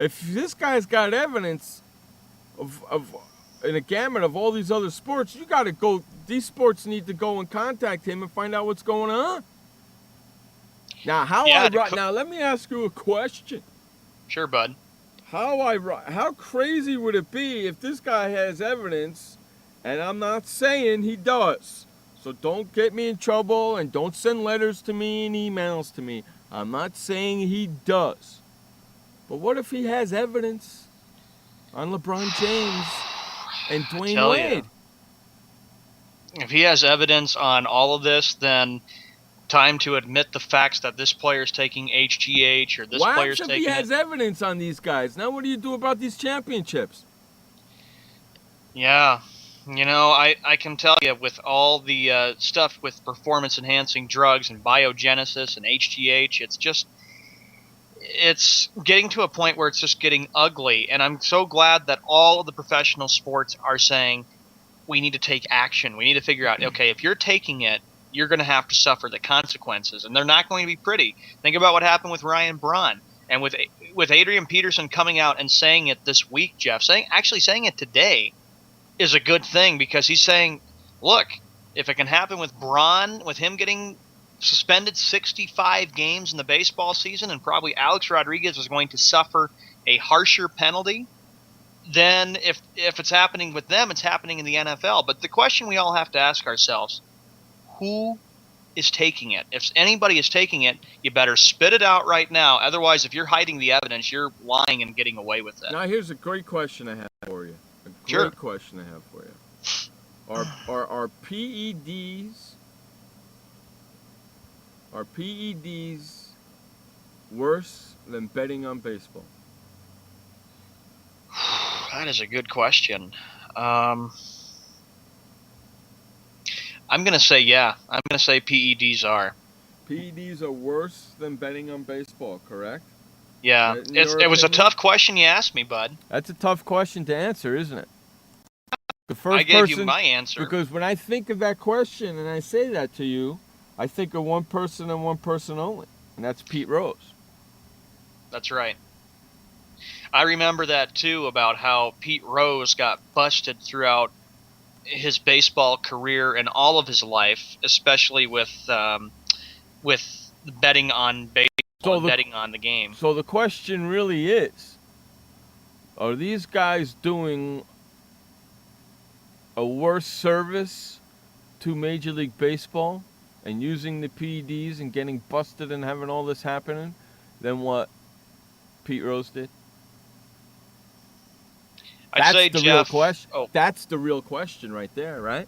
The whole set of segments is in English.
If this guy's got evidence of in a gamut of all these other sports, you got to go. These sports need to go and contact him and find out what's going on. Now, now let me ask you a question. Sure, bud. How crazy would it be if this guy has evidence, and I'm not saying he does, so don't get me in trouble and don't send letters to me and emails to me. I'm not saying he does. But what if he has evidence on LeBron James and Dwayne Wade? If he has evidence on all of this, then time to admit the facts that this player's taking HGH or this player's taking it. He has evidence on these guys. Now what do you do about these championships? Yeah. You know, I can tell you with all the stuff with performance-enhancing drugs and biogenesis and HGH, it's getting to a point where it's just getting ugly. And I'm so glad that all of the professional sports are saying we need to take action. We need to figure out, okay, if you're taking it, you're going to have to suffer the consequences, and they're not going to be pretty. Think about what happened with Ryan Braun, and with Adrian Peterson coming out and saying it this week, Jeff, saying it today is a good thing, because he's saying, look, if it can happen with Braun, with him getting suspended 65 games in the baseball season, and probably Alex Rodriguez is going to suffer a harsher penalty, then if it's happening with them, it's happening in the NFL. But the question we all have to ask ourselves, who is taking it? If anybody is taking it, you better spit it out right now. Otherwise, if you're hiding the evidence, you're lying and getting away with it. Now, here's a great question I have for you. Question I have for you. Are PEDs worse than betting on baseball? That is a good question. I'm going to say yeah. I'm going to say PEDs are. PEDs are worse than betting on baseball, correct? Yeah. It was a tough question you asked me, bud. That's a tough question to answer, isn't it? I gave you my answer. Because when I think of that question and I say that to you, I think of one person and one person only, and that's Pete Rose. That's right. I remember that, too, about how Pete Rose got busted throughout his baseball career and all of his life, especially with betting on baseball, betting on the game. So the question really is, are these guys doing a worse service to Major League Baseball and using the PEDs and getting busted and having all this happening than what Pete Rose did? That's the real question. That's the real question right there, right?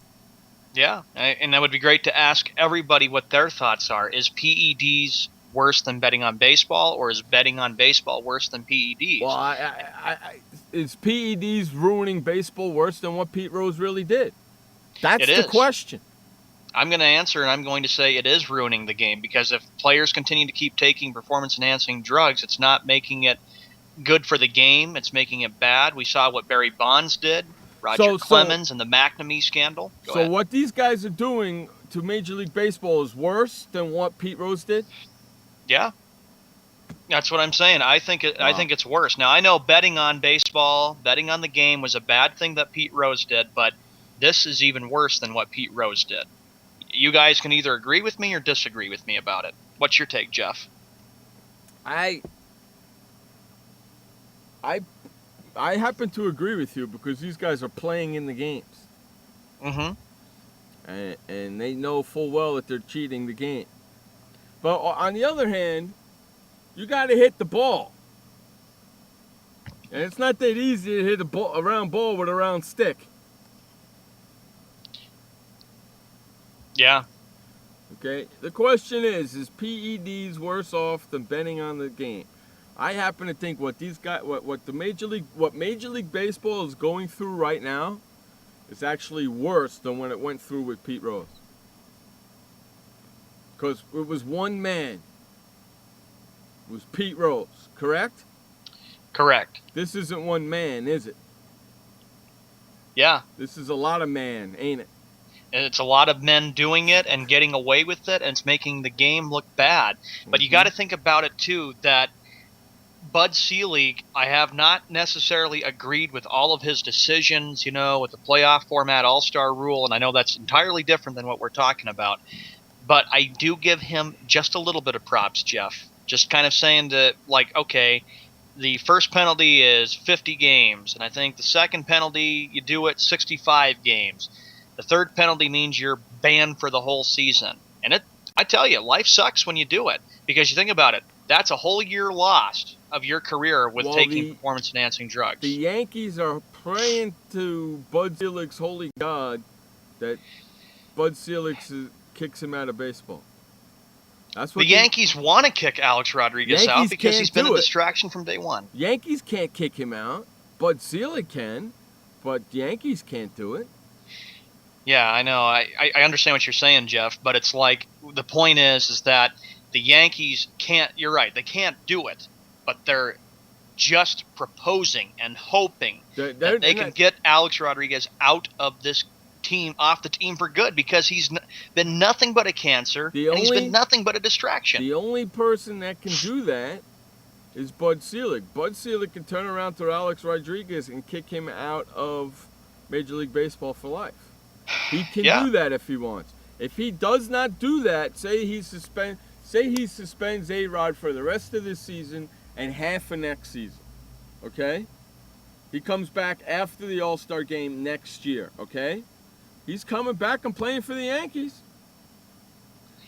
Yeah, and that would be great to ask everybody what their thoughts are. Is PEDs worse than betting on baseball, or is betting on baseball worse than PEDs? Well, is PEDs ruining baseball worse than what Pete Rose really did? That's the question. I'm going to answer, and I'm going to say it is ruining the game, because if players continue to keep taking performance-enhancing drugs, it's not making it good for the game. It's making it bad. We saw what Barry Bonds did, Roger Clemens, and the McNamee scandal. Go ahead. What these guys are doing to Major League Baseball is worse than what Pete Rose did? Yeah. That's what I'm saying. I think it's worse. Now, I know betting on baseball, betting on the game was a bad thing that Pete Rose did, but this is even worse than what Pete Rose did. You guys can either agree with me or disagree with me about it. What's your take, Jeff? I happen to agree with you, because these guys are playing in the games. Mm-hmm. And they know full well that they're cheating the game. But on the other hand, you got to hit the ball. And it's not that easy to hit a round ball with a round stick. Yeah. Okay? The question is PEDs worse off than betting on the game? I happen to think what Major League Baseball is going through right now is actually worse than when it went through with Pete Rose. Because it was one man. It was Pete Rose, correct? Correct. This isn't one man, is it? Yeah. This is a lot of man, ain't it? And it's a lot of men doing it and getting away with it, and it's making the game look bad. But you got to think about it, too, that Bud Selig, I have not necessarily agreed with all of his decisions, with the playoff format, all-star rule, and I know that's entirely different than what we're talking about. But I do give him just a little bit of props, Jeff. Just kind of saying that, okay, the first penalty is 50 games, and I think the second penalty, you do it 65 games. The third penalty means you're banned for the whole season. And I tell you, life sucks when you do it, because you think about it, that's a whole year lost of your career with taking performance-enhancing drugs. The Yankees are praying to Bud Selig's holy God that Bud Selig kicks him out of baseball. That's what the Yankees want to kick Alex Rodriguez out because he's been a distraction from day one. Yankees can't kick him out. Bud Selig can, but Yankees can't do it. Yeah, I know. I understand what you're saying, Jeff, but it's like the point is that the Yankees can't – you're right. They can't do it, but they're just proposing and hoping that they can get Alex Rodriguez out of this team, off the team for good, because he's been nothing but a cancer, and he's been nothing but a distraction. The only person that can do that is Bud Selig. Bud Selig can turn around to Alex Rodriguez and kick him out of Major League Baseball for life. He can do that if he wants. If he does not do that, say he suspends A-Rod for the rest of this season and half of next season, okay? He comes back after the All-Star game next year, okay? He's coming back and playing for the Yankees.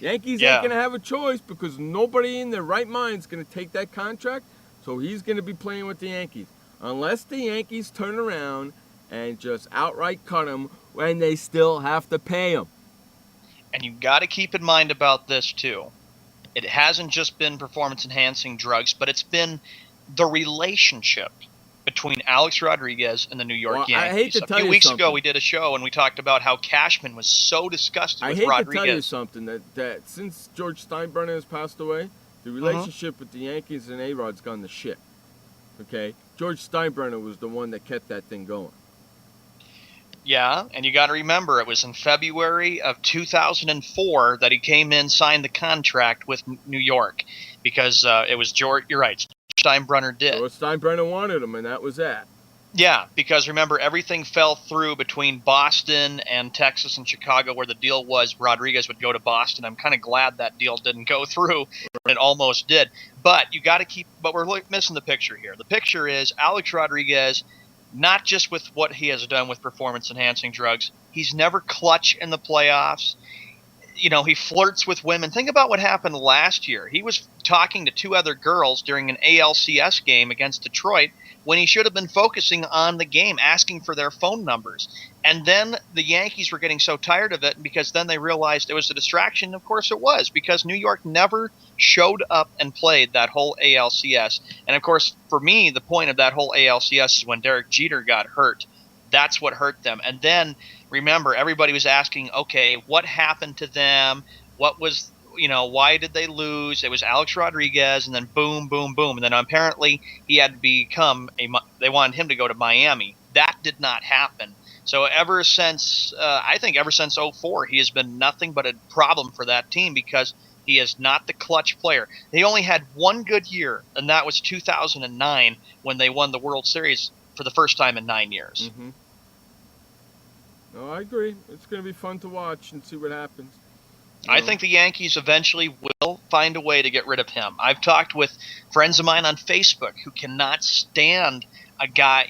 Yankees ain't going to have a choice because nobody in their right mind is going to take that contract, so he's going to be playing with the Yankees. Unless the Yankees turn around and just outright cut him when they still have to pay him. And you've got to keep in mind about this, too. It hasn't just been performance-enhancing drugs, but it's been the relationship between Alex Rodriguez and the New York Yankees. I hate to tell you a few weeks something. ago, we did a show, and we talked about how Cashman was so disgusted with Rodriguez. I hate to tell you something, that since George Steinbrenner has passed away, the relationship with the Yankees and A-Rod's gone to shit. Okay? George Steinbrenner was the one that kept that thing going. Yeah, and you got to remember, it was in February of 2004 that he came in, signed the contract with New York, because it was George. You're right, Steinbrenner did. So Steinbrenner wanted him, and that was that. Yeah, because remember, everything fell through between Boston and Texas and Chicago, where the deal was Rodriguez would go to Boston. I'm kind of glad that deal didn't go through. It almost did. But you got to keep. But we're missing the picture here. The picture is Alex Rodriguez. Not just with what he has done with performance-enhancing drugs. He's never clutch in the playoffs. He flirts with women. Think about what happened last year. He was talking to two other girls during an ALCS game against Detroit when he should have been focusing on the game, asking for their phone numbers. And then the Yankees were getting so tired of it because then they realized it was a distraction. Of course it was, because New York never showed up and played that whole ALCS. And, of course, for me, the point of that whole ALCS is when Derek Jeter got hurt. That's what hurt them. And then, remember, everybody was asking, okay, what happened to them? What was, why did they lose? It was Alex Rodriguez, and then boom, boom, boom. And then apparently he had to they wanted him to go to Miami. That did not happen. So ever since, I think ever since 2004, he has been nothing but a problem for that team because he is not the clutch player. They only had one good year, and that was 2009 when they won the World Series for the first time in 9 years. Mm-hmm. No, I agree. It's going to be fun to watch and see what happens. I think the Yankees eventually will find a way to get rid of him. I've talked with friends of mine on Facebook who cannot stand a guy,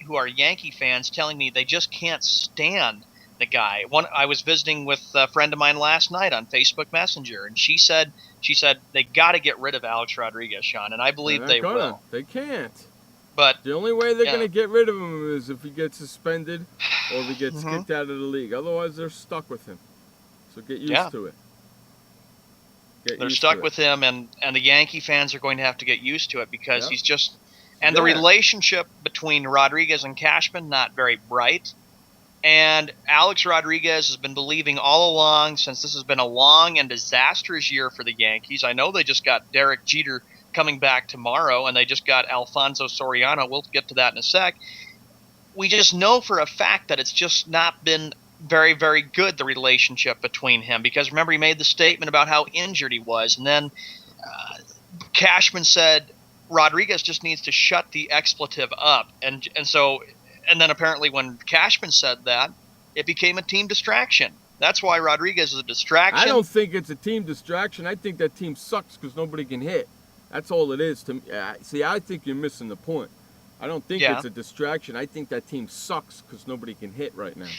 who are Yankee fans, telling me they just can't stand the guy. I was visiting with a friend of mine last night on Facebook Messenger, and she said they got to get rid of Alex Rodriguez, Sean, and I believe they will. They can't. But the only way they're going to get rid of him is if he gets suspended or if he gets kicked out of the league. Otherwise, they're stuck with him. So get used to it. They're stuck with him, and the Yankee fans are going to have to get used to it because he's just – and the relationship between Rodriguez and Cashman, not very bright. And Alex Rodriguez has been believing all along, since this has been a long and disastrous year for the Yankees. I know they just got Derek Jeter coming back tomorrow, and they just got Alfonso Soriano. We'll get to that in a sec. We just know for a fact that it's just not been very, very good, the relationship between him. Because remember, he made the statement about how injured he was, and then Cashman said, Rodriguez just needs to shut the expletive up. And then apparently when Cashman said that, it became a team distraction. That's why Rodriguez is a distraction. I don't think it's a team distraction. I think that team sucks because nobody can hit. That's all it is to me. See, I think you're missing the point. I don't think it's a distraction. I think that team sucks because nobody can hit right now.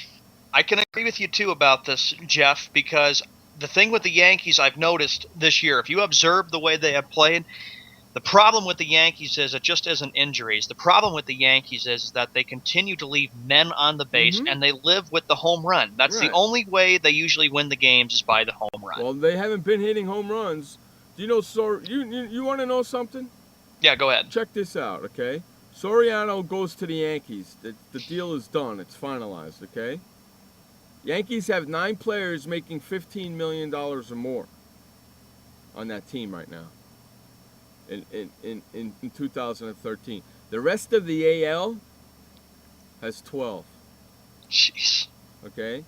I can agree with you, too, about this, Jeff, because the thing with the Yankees I've noticed this year, if you observe the way they have played, the problem with the Yankees is it just isn't injuries. The problem with the Yankees is that they continue to leave men on the base, and they live with the home run. That's the only way they usually win the games is by the home run. Well, they haven't been hitting home runs. Do you know, you want to know something? Yeah, go ahead. Check this out, okay? Soriano goes to the Yankees. The deal is done. It's finalized, okay? Yankees have 9 players making $15 million or more on that team right now in 2013. The rest of the AL has 12. Jeez. Okay?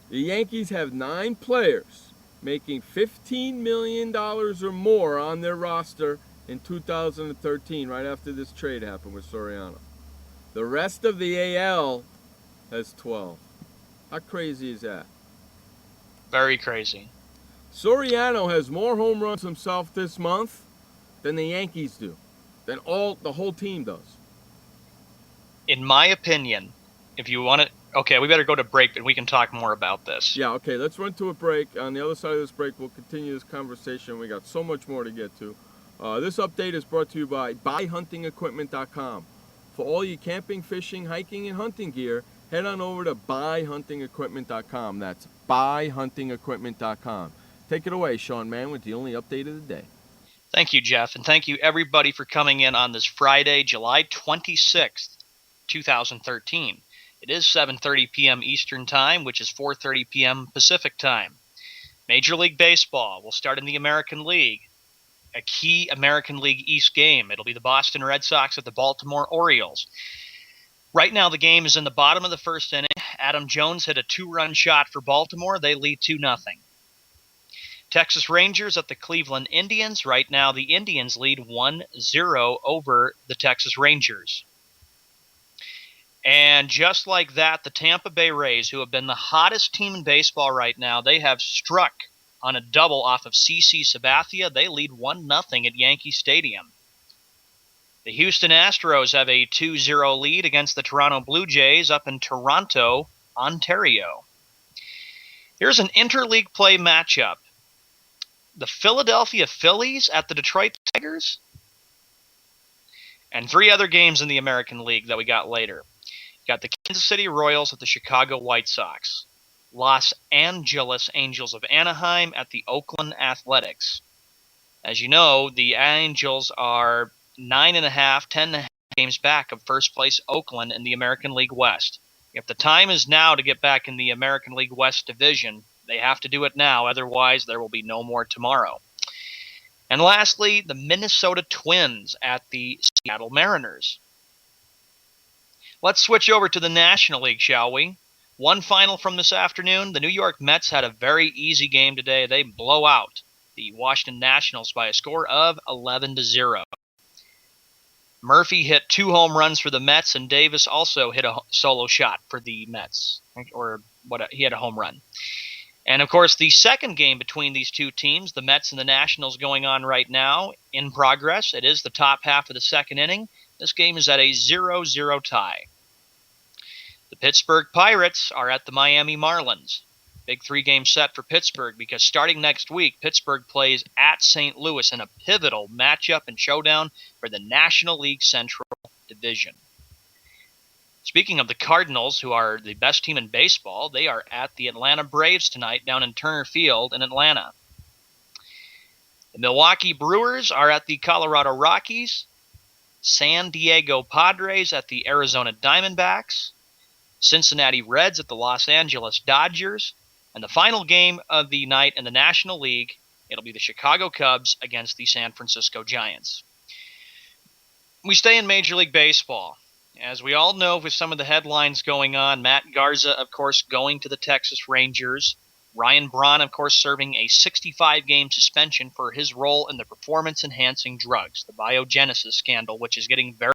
The Yankees have 9 players making $15 million or more on their roster in 2013, right after this trade happened with Soriano. The rest of the AL has 12. How crazy is that? Very crazy. Soriano has more home runs himself this month than the Yankees do, than the whole team does. In my opinion, if you want to... Okay, we better go to break, but we can talk more about this. Yeah, okay, let's run to a break. On the other side of this break, we'll continue this conversation. We got so much more to get to. This update is brought to you by buyhuntingequipment.com. For all your camping, fishing, hiking, and hunting gear, head on over to buyhuntingequipment.com. That's buyhuntingequipment.com. Take it away, Sean Mann, with the only update of the day. Thank you, Jeff, and thank you, everybody, for coming in on this Friday, July 26th, 2013. It is 7:30 p.m. Eastern Time, which is 4:30 p.m. Pacific Time. Major League Baseball will start in the American League. A key American League East game. It'll be the Boston Red Sox at the Baltimore Orioles. Right now, the game is in the bottom of the first inning. Adam Jones hit a 2-run shot for Baltimore. They lead 2-0. Texas Rangers at the Cleveland Indians. Right now, the Indians lead 1-0 over the Texas Rangers. And just like that, the Tampa Bay Rays, who have been the hottest team in baseball right now, they have struck on a double off of CC Sabathia. They lead 1-0 at Yankee Stadium. The Houston Astros have a 2-0 lead against the Toronto Blue Jays up in Toronto, Ontario. Here's an interleague play matchup. The Philadelphia Phillies at the Detroit Tigers. And 3 other games in the American League that we got later. You got the Kansas City Royals at the Chicago White Sox. Los Angeles Angels of Anaheim at the Oakland Athletics. As you know, the Angels are 9.5, 10.5 games back of first place Oakland in the American League West. If the time is now to get back in the American League West division, they have to do it now, otherwise there will be no more tomorrow. And lastly, the Minnesota Twins at the Seattle Mariners. Let's switch over to the National League, shall we? One final from this afternoon. The New York Mets had a very easy game today. They blow out the Washington Nationals by a score of 11-0. Murphy hit 2 home runs for the Mets, and Davis also hit a solo shot for the Mets. He had a home run. And, of course, the second game between these two teams, the Mets and the Nationals, going on right now, in progress. It is the top half of the second inning. This game is at a 0-0 tie. The Pittsburgh Pirates are at the Miami Marlins. Big 3-game set for Pittsburgh because starting next week, Pittsburgh plays at St. Louis in a pivotal matchup and showdown for the National League Central Division. Speaking of the Cardinals, who are the best team in baseball, they are at the Atlanta Braves tonight down in Turner Field in Atlanta. The Milwaukee Brewers are at the Colorado Rockies. San Diego Padres at the Arizona Diamondbacks. Cincinnati Reds at the Los Angeles Dodgers. And the final game of the night in the National League, it'll be the Chicago Cubs against the San Francisco Giants. We stay in Major League Baseball. As we all know, with some of the headlines going on, Matt Garza, of course, going to the Texas Rangers. Ryan Braun, of course, serving a 65-game suspension for his role in the performance-enhancing drugs, the biogenesis scandal, which is getting very